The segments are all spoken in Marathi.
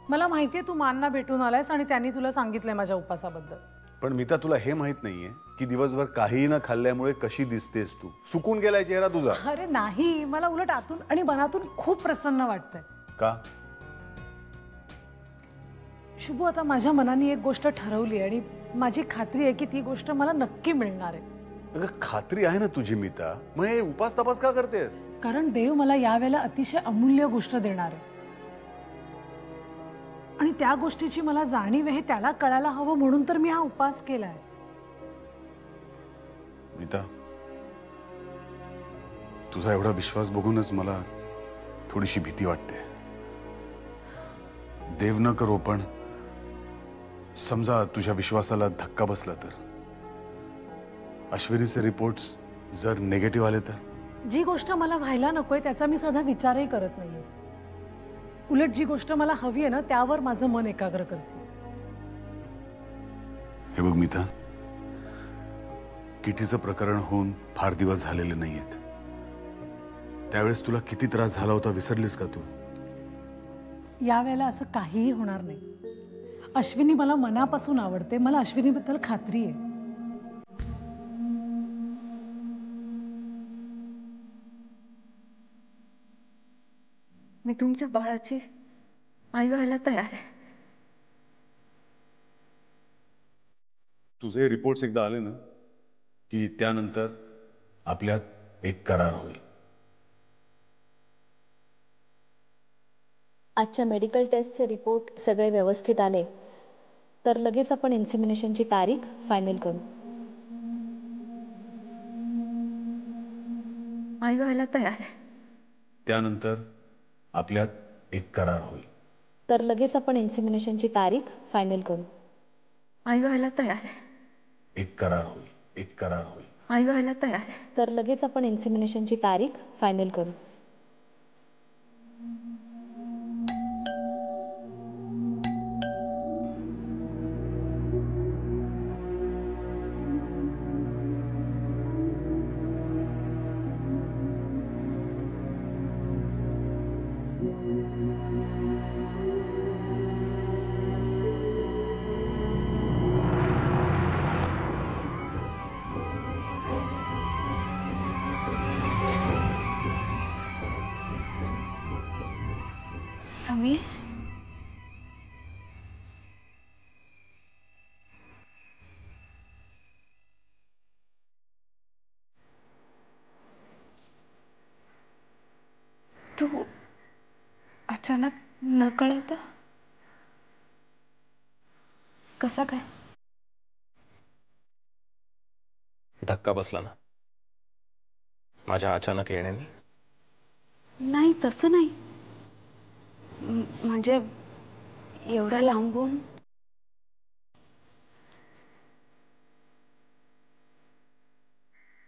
मला माहितीये तू मानना भेटून आलायस आणि त्यांनी तुला सांगितलंय माझ्या उपासाबद्दल. पण मीता तुला हे माहित नाहीये की दिवसभर काही न खाल्ल्यामुळे कशी दिसतेस तू. सुकून गेलाय चेहरा तुझा. अरे नाही, मला उलट आतून आणि मनातून खूप प्रसन्न वाटतंय. का? शुभू, आता माझ्या मनाने एक गोष्ट ठरवली आणि माझी खात्री आहे की ती गोष्ट मला नक्की मिळणार आहे. अगं खात्री आहे ना तुझी मीता, मग हे उपास तपास का करतेस? कारण देव मला यावेळेला अतिशय अमूल्य गोष्ट देणार आहे आणि त्या गोष्टीची मला जाणीव आहे, त्याला कळायला हवं म्हणून तर मी हा उपास केलाय. मीता, तुझा एवढा विश्वास बघूनच मला थोडीशी भीती वाटते. देव न करो, पण समजा तुझ्या विश्वासाला धक्का बसला तर, अश्विनीचे रिपोर्ट्स जर निगेटिव्ह आले तर? जी गोष्ट मला व्हायला नकोय त्याचा मी साधा विचारही करत नाहीये. उलट जी गोष्ट मला हवी आहे ना त्यावर माझं मन एकाग्र करते. हे बघ मीता, किटीचं प्रकरण होऊन फार दिवस झालेले नाहीयेत. त्यावेळेस तुला किती त्रास झाला होता विसरलीस का तू? यावेळेला असं काहीही होणार नाही. अश्विनी मला मनापासून आवडते, मला अश्विनीबद्दल खात्री आहे. मी तुमच्या बाळाची आई व्हायला तयार आहे. तुझे रिपोर्ट्स एकदा आले ना की त्यानंतर आपल्यात एक करार होईल. आजच्या मेडिकल टेस्टचे रिपोर्ट सगळे व्यवस्थित आले तर लगेच आपण इन्सेमिनेशनची तारीख फायनल करू. आई व्हायला तयार आहे. त्यानंतर आपल्यात एक करार होईल. तर लगेच आपण इन्सेमिनेशनची तारीख फायनल करू. आई व्हायला तयार आहे. एक करार होईल. एक करार होईल. आई व्हायला तयार आहे. तर लगेच आपण इन्सेमिनेशनची तारीख फायनल करू. समीर, तू अचानक न कळत कसा काय? धक्का बसला ना माझ्या अचानक येण्याने. नाही तसं नाही, म्हणजे एवढ्या लांबून.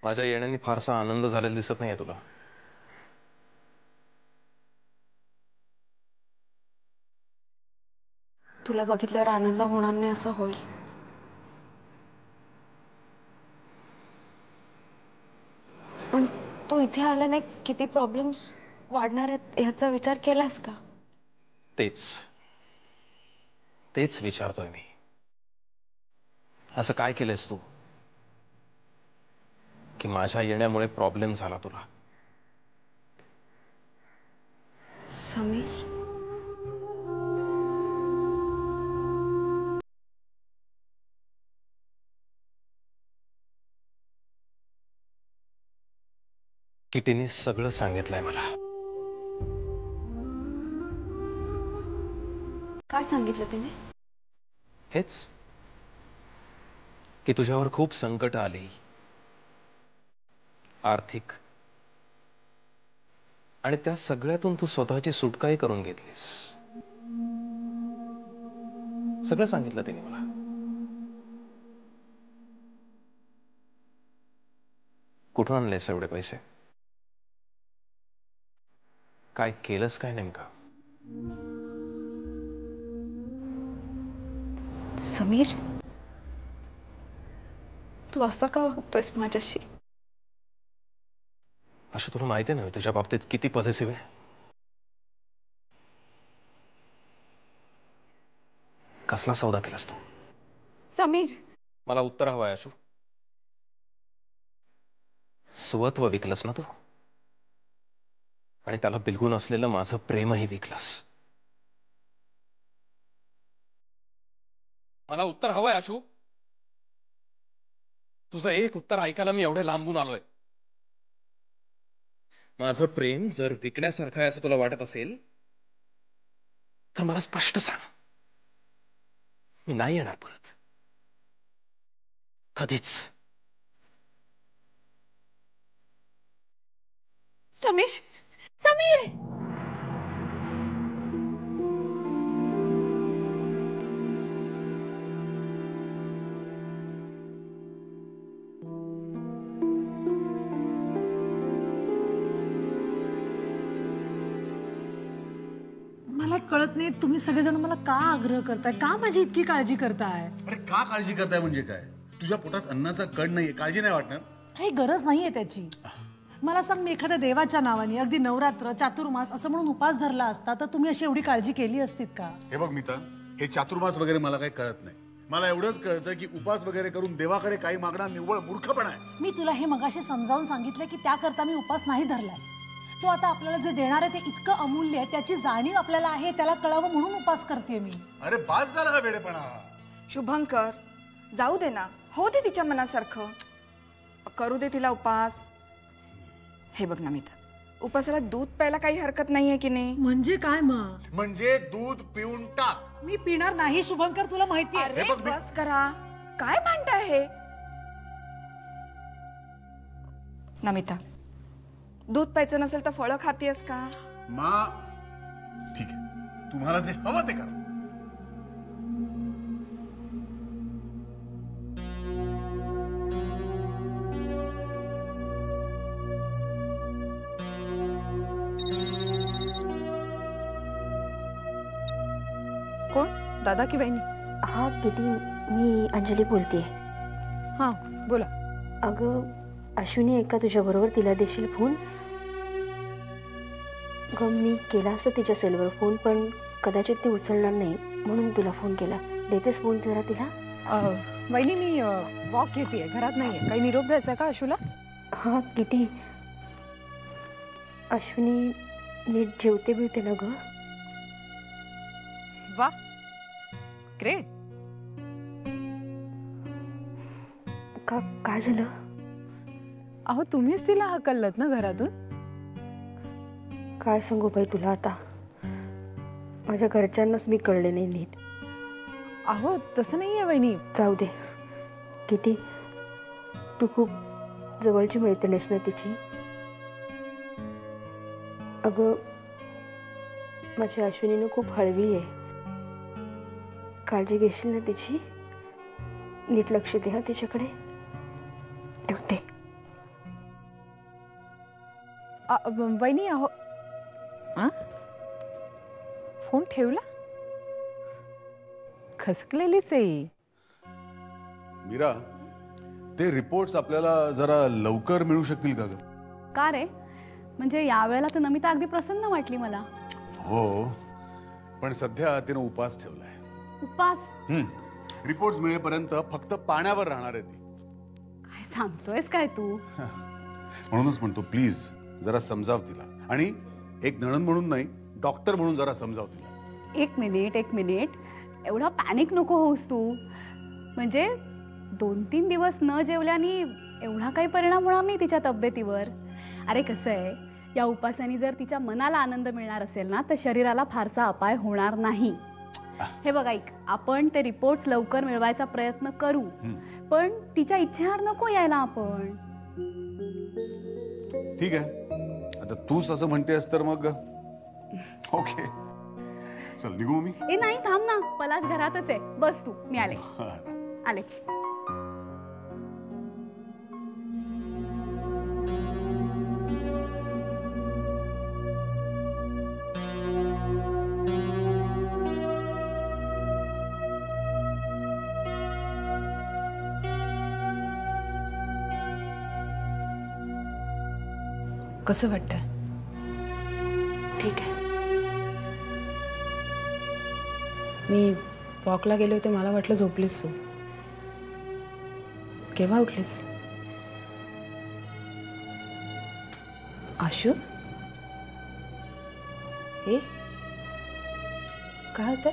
माझ्या येण्याने फारसा आनंद झालेला दिसत नाहीये तुला. तुला बघितल्यावर आनंद होणार नाही असं होईल. पण तू इथे आल्याने किती प्रॉब्लेम्स वाढणार आहेत ह्याचा विचार केलास का? तेच तेच विचारतोय मी. असं काय केलंस तू की माझ्या येण्यामुळे प्रॉब्लेम झाला तुला? समीर, किटीने सगळं सांगितलंय मला. काय सांगितलं तिने? हेच की तुझ्यावर खूप संकट आली, आर्थिक, आणि त्या सगळ्यातून तू स्वतःची सुटकाही करून घेतलीस. सगळं सांगितलं तिने मला. कुठून आणलेस एवढे पैसे? काय केलंस काय नेमकं? समीर, तू असं का वागतोयस माझ्याशी? असं तुला माहिती आहे ना, तुझ्या बाबतीत किती पॉझिटिव्ह आहे. कसला सौदा केलास तू? समीर, मला उत्तर हवंय आशू. स्वत्व विकलंस ना तू, आणि त्याला बिलगून असलेलं माझं प्रेमही विकलंस. मला उत्तर हवंय आशू. तुझं एक उत्तर ऐकायला मी एवढे लांबून आलोय. माझं प्रेम जर विकण्यासारखं आहे असं तुला वाटत असेल तर मला स्पष्ट सांग. मी नाही येणार परत, कधीच. समीर, समीर. मला कळत नाही तुम्ही सगळेजण मला का आग्रह करताय, का माझी इतकी काळजी करताय? अरे का काळजी करताय म्हणजे काय? तुझ्या पोटात अन्नाचा कण नाहीये, काळजी नाही वाटणार? काही गरज नाहीये त्याची. मला सांग, मी एखाद्या देवाच्या नावाने अगदी नवरात्र चातुर्मास असं म्हणून उपास धरला असता तर तुम्ही अशी एवढी काळजी केली असतीत का? हे बघ मिता, हे चातुर्मास वगैरे मला काही कळत नाही. मला एवढंच कळतं की उपास वगैरे करून देवाकडे काही मागणं निव्वळ मूर्खपणा आहे. मी तुला हे मगाशी समजावून सांगितलं की त्याकरता मी उपास नाही धरलाय. तो आता आपल्याला जे देणार आहे ते इतकं अमूल्य आहे, त्याची जाणीव आपल्याला आहे, त्याला कळावं म्हणून उपास करते मी. अरे बास झाला का वेडेपणा? शुभंकर, जाऊ दे ना, हो दे तिच्या मनासारखं, करू दे तिला उपास. हे बघ नमिता, उपासाला दूध प्यायला काही हरकत नाहीये की नाही? म्हणजे काय मग? म्हणजे दूध पिऊन टाक. मी पिणार नाही शुभंकर, तुला माहिती आहे. अरे बस करा, काय भांडताय हे? नमिता, दूध प्यायचं नसेल तर फळं खातीयस का? मा ठीक आहे, तुम्हाला जे हवं ते करा. कोण? दादा की वहिनी? हा किती, मी अंजली बोलतेय. हां, बोला. अगं अश्विनी आहे का तुझ्याबरोबर? तिला देशील फोन? गं मी केला असता तिच्या सेलवर फोन, पण कदाचित ती उचलणार नाही म्हणून तुला फोन केला. देतेस फोन जरा तिला? वहिनी, मी वॉक घेतेय, घरात नाहीये. काही निरोप द्यायचा का आशूला? हां किती, अश्विनी नीट जेवते बिवते ना गं? वा, ग्रेट. का काय झालं? अहो, तुम्हीच तिला हकललत ना घरातून? काय सांगू बाई तुला आता, माझ्या घरच्यांनाच मी कळले नाही नीट. अहो, तसं नाहीये वहिनी. जाऊ दे किती, तू खूप जवळची मैत्रीण आहेस ना तिची. अगं माझी अश्विनीनं खूप हळवी आहे, काळजी घेशील ना तिची? नीट लक्ष दे हा तिच्याकडे. ठेवते. वहिनी, अहो, फोन ठेवला? खसकलेलीच आहे. मीरा, ते रिपोर्ट्स आपल्याला जरा लवकर मिळू शकतील का ग? का रे? म्हणजे यावेळेला तर नमिता अगदी प्रसन्न वाटली मला. हो, पण सध्या तिनं उपास ठेवलाय. उपास? रिपोर्ट्स मिळेपर्यंत फक्त पाण्यावर राहणार आहे ती. काय सांगतोयस काय तू? म्हणूनच म्हणतो, प्लीज जरा समजाव तिला. आणि एक नणंद म्हणून नाही, डॉक्टर म्हणून जरा समजाव तिला. एक मिनिट, एवढा पॅनिक नको होऊस तू. म्हणजे 2-3 दिवस न जेवल्याने एवढा काही परिणाम होणार नाही तिच्या तब्येतीवर. अरे कसं आहे, या उपासाने जर तिच्या मनाला आनंद मिळणार असेल ना, तर शरीराला फारसा अपाय होणार नाही. हे बघ ऐक, आपण ते रिपोर्ट्स लवकर मिळवायचा प्रयत्न करू, पण तिच्या इच्छेवर नको यायला आपण. ठीक आहे, आता तूच असं म्हणतेस तर मग ओके, चल निघू मी. ए नाही, थांब ना, पलाश घरातच आहे. बस तू, मी आले. कसं वाटतंय? ठीक आहे. मी वॉकला गेले होते, मला वाटलं झोपलीस तू. केव्हा उठलीस? आशू, हे काय होतंय?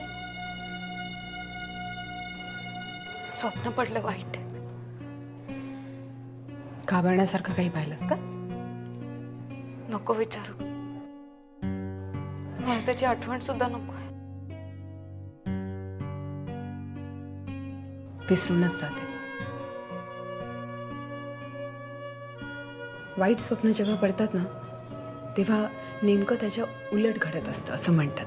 स्वप्न पडलं वाईट. घाबरण्यासारखं काही पाहिलंस का? नको विचारू, मला त्याची आठवण सुद्धा नको आहे. विसरूनच जाते. वाईट स्वप्न जेव्हा पडतात ना, तेव्हा नेमकं त्याच्या उलट घडत असतं असं म्हणतात.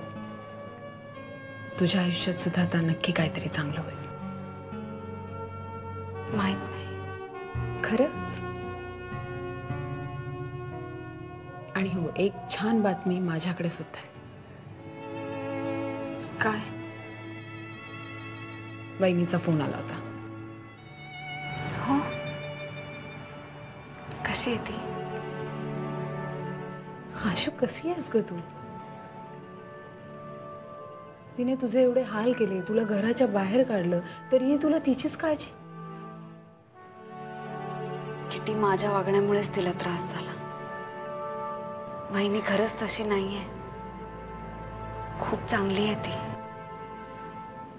तुझ्या आयुष्यात सुद्धा आता नक्की काहीतरी चांगलं होईल. माहित नाही. खरंच. आणि हो, एक छान बातमी माझ्याकडे सुद्धा आहे. काय? वहिनीचा फोन आला होता. हो? कशी आहे ती? आशू, कशी आहेस ग तू? तिने तुझे एवढे हाल केले, तुला घराच्या बाहेर काढलं, तरीही तुला तिचीच काळजी. किती माझ्या वागण्यामुळेच तिला त्रास झाला. वहिनी खरंच तशी नाहीये, खूप चांगली आहे ती.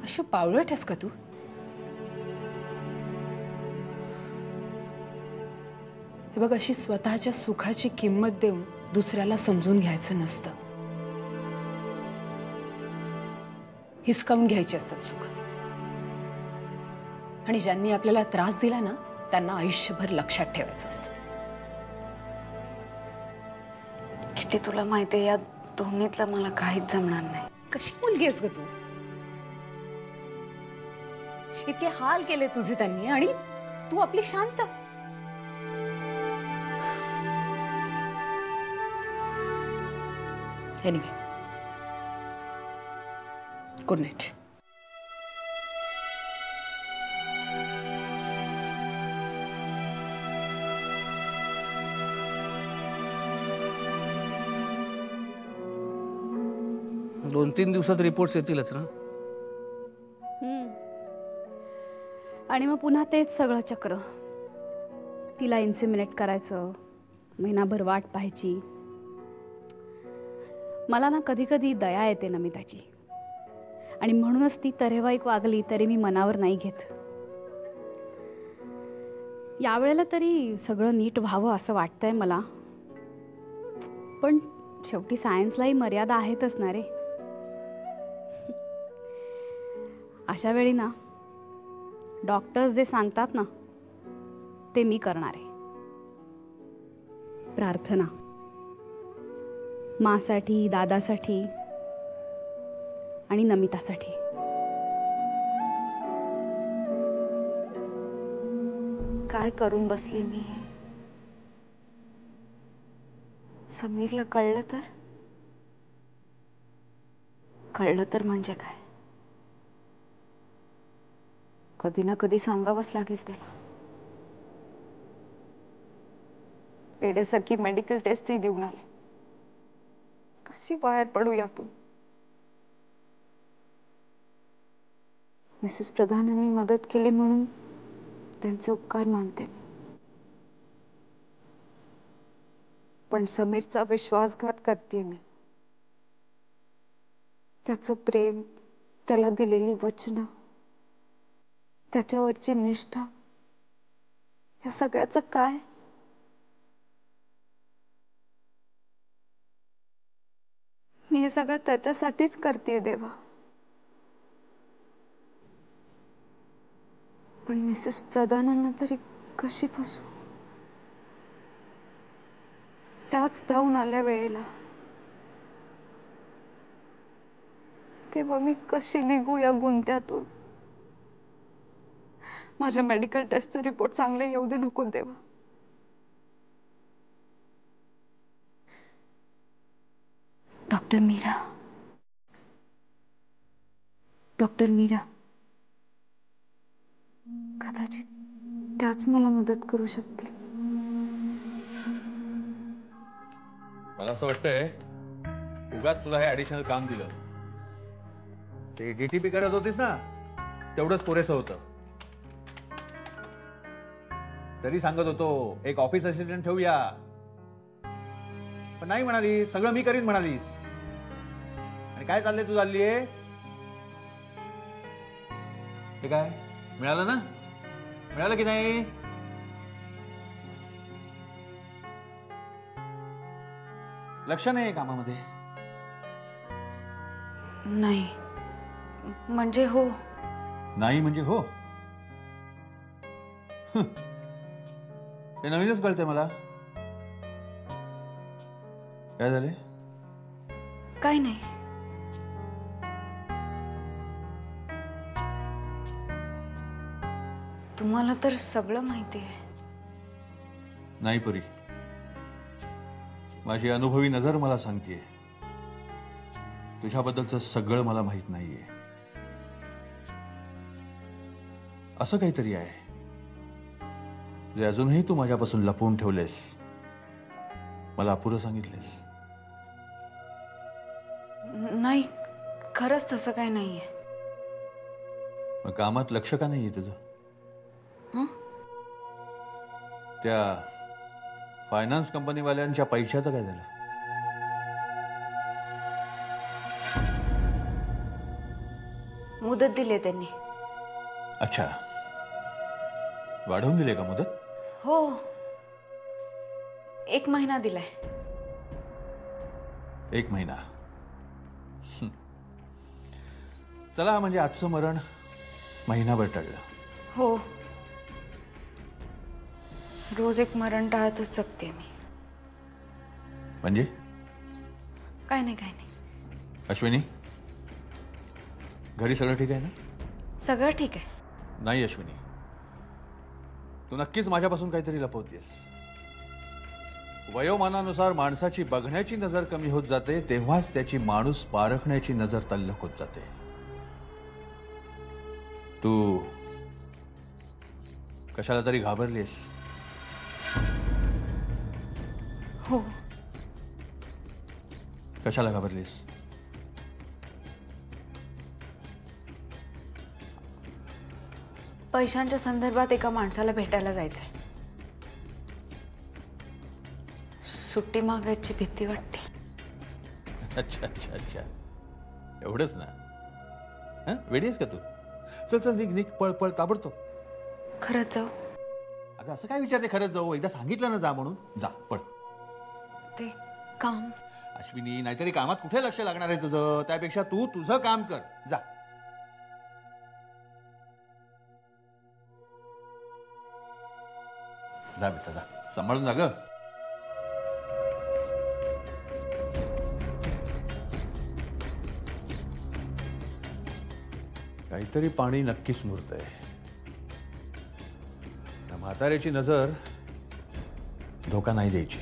आशू, पावळट आहेस का तू? हे बघ, अशी स्वतःच्या सुखाची किंमत देऊन दुसऱ्याला समजून घ्यायचं नसतं. हिसकावून घ्यायचे असतात सुख. आणि ज्यांनी आपल्याला त्रास दिला ना, त्यांना आयुष्यभर लक्षात ठेवायचं असतं. किती तुला माहितीये, या दोन्हीतलं मला काहीच जमणार नाही. कशी मुलगी आहेस ग तू? इतके हाल केले तुझे त्यांनी, आणि तू आपली शांत. Anyway, good night. दोन तीन दिवसात रिपोर्ट्स येतीलच ना? आणि मग पुन्हा तेच सगळं चक्र. तिला इन्सिमिनेट करायचं, महिनाभर वाट पाहायची. मला ना कधी कधी दया येते नमिताची, आणि म्हणूनच ती तरेवाईक वागली तरी मी मनावर नाही घेत. यावेळेला तरी सगळं नीट व्हावं असं वाटतंय मला. पण शेवटी सायन्सलाही मर्यादा आहेतच ना रे. अशा वेळी ना डॉक्टर्स जे सांगतात ना ते मी करणार आहे. प्रार्थना मासाठी, दादासाठी आणि नमितासाठी. काय करून बसली मी? समीरला कळलं तर म्हणजे काय? कधी ना कधी सांगावंच लागेल त्याला. पेढ्यासारखी मेडिकल टेस्टही देऊन आले. कशी बाहेर पडू यातून? मिसेस प्रधानांनी मदत केली म्हणून त्यांचे उपकार मानते मी. पण समीरचा विश्वासघात करते मी. त्याचं प्रेम, त्याला दिलेली वचनं, त्याच्यावरची निष्ठा, या सगळ्याचं काय? मी हे सगळं त्याच्यासाठीच करते देवा. पण मिसेस प्रधानांना तरी कशी फसवू? त्याच धावून आल्या वेळेला तेव्हा मी कशी निघू या गुंत्यातून? माझ्या मेडिकल टेस्टचे रिपोर्ट चांगले येऊ दे नको देवा. डॉक्टर मीरा कदाचित त्याच मला मदत करू शकतील. मला असं वाटतंय उगाच तुला हे ऍडिशनल काम दिलं. ते डीटीपी करत होतीस ना, तेवढंच पुरेसं होतं. तरी सांगत होतो एक ऑफिस असिस्टंट ठेवूया, पण नाही म्हणालीस. सगळं मी करीन म्हणालीस. आणि काय चाललंय तू चाललीये हे काय मिळालं ना? मिळालं की नाही? लक्ष नाही कामामध्ये? नाही म्हणजे हो. नाही म्हणजे हो? हे नवीनच कळतंय मला. काय झाले? काय नाही. तुम्हाला तर सगळं माहिती आहे. नाही पुरी, माझी अनुभवी नजर मला सांगतेय तुझ्याबद्दलचं सगळं मला माहित नाहीये. असं काहीतरी आहे जे अजूनही तू माझ्यापासून लपवून ठेवलेस, मला अपुरं सांगितलेस. नाही, खरंच तसं काय नाहीये. मग कामात लक्ष का नाहीये तुझं? त्या फायनान्स कंपनीवाल्यांच्या पैशाचं काय झालं? मुदत दिली त्यांनी. अच्छा, वाढवून दिले का मुदत? हो, 1 महिना दिलाय. 1 महिना? चला, म्हणजे आजचं मरण महिनाभर टळलं. हो, रोज एक मरण टाळतच जगते मी. म्हणजे? काय नाही काय नाही. अश्विनी, घरी सगळं ठीक आहे ना? सगळं ठीक आहे. नाही अश्विनी, तू नक्कीच माझ्यापासून काहीतरी लपवतेस. वयोमानानुसार माणसाची बघण्याची नजर कमी होत जाते, तेव्हाच त्याची माणूस पारखण्याची नजर तल्लख होत जाते. तू कशाला तरी घाबरलीस? हो. कशाला घाबरलीस? पैशांच्या संदर्भात एका माणसाला भेटायला जायचंय. सुट्टी मागायची भीती वाटते. अच्छा अच्छा अच्छा, एवढंच ना? हं, वेडी आहेस का तू? चल चल, निघ निघ, पळ पळ, ताबडतोब. खरंच जाऊ? अगं असं काय विचारते? खरंच जाऊ? एकदा सांगितलं ना जा म्हणून. जा, पळ. ते काम. अश्विनी, नाहीतरी कामात कुठे लक्ष लागणार आहे तुझं? त्यापेक्षा तू तुझं काम कर. जा. जा बेटा, जा. सांभाळून जा ग. काहीतरी पाणी नक्कीच मुरतंय. म्हाताऱ्याची नजर धोका नाही द्यायची.